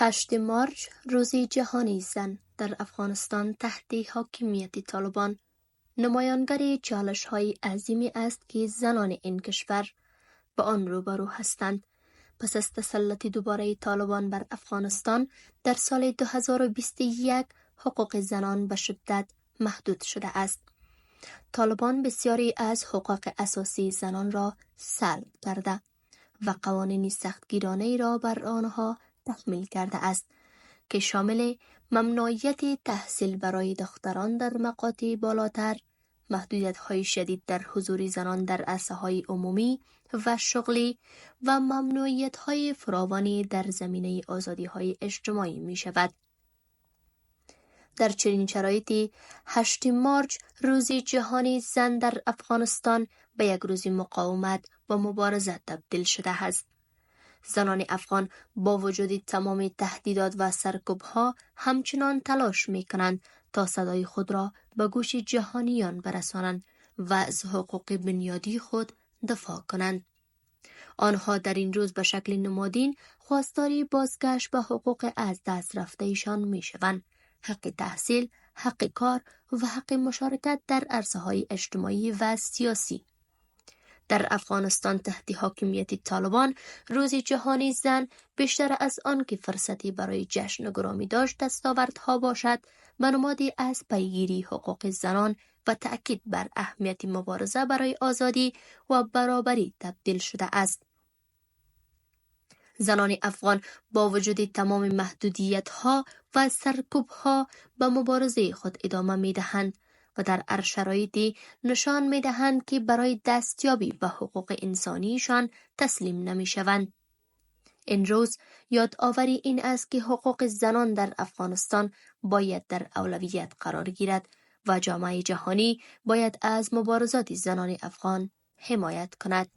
8 مارچ روز جهانی زن در افغانستان تحت حاکمیت طالبان نمایانگر چالش‌های عظیمی است که زنان این کشور با آن روبرو هستند. پس از تسلط دوباره طالبان بر افغانستان در سال 2021 حقوق زنان به شدت محدود شده است. طالبان بسیاری از حقوق اساسی زنان را سلب کرده و قوانین سختگیرانه را بر آنها تحمیل کرده است که شامل ممنوعیت تحصیل برای دختران در مقاطع بالاتر، محدودیت‌های شدید در حضور زنان در عرصه‌های عمومی و شغلی و ممنوعیت‌های فراوانی در زمینه آزادی‌های اجتماعی می‌شود. در چنین شرایطی 8 مارچ روز جهانی زن در افغانستان به یک روز مقاومت و مبارزه تبدیل شده است. زنان افغان با وجود تمام تهدیدات و سرکوب‌ها همچنان تلاش می‌کنند تا صدای خود را به گوش جهانیان برسانند و از حقوق بنیادی خود دفاع کنند. آنها در این روز به شکل نمادین خواستار بازگشت به حقوق از دست رفته ایشان می‌شوند: حق تحصیل، حق کار و حق مشارکت در عرصه‌های اجتماعی و سیاسی. در افغانستان تحت حاکمیت طالبان روز جهانی زن بیشتر از آن که فرصتی برای جشن و گرامی داشت دستاوردها باشد، به نمادی از پیگیری حقوق زنان و تأکید بر اهمیت مبارزه برای آزادی و برابری تبدیل شده است. زنان افغان با وجود تمام محدودیت‌ها و سرکوب‌ها به مبارزه خود ادامه می‌دهند و در هر شرایطی نشان می‌دهند که برای دستیابی به حقوق انسانیشان تسلیم نمی‌شوند. این روز یادآوری این است که حقوق زنان در افغانستان باید در اولویت قرار گیرد و جامعه جهانی باید از مبارزات زنان افغان حمایت کند.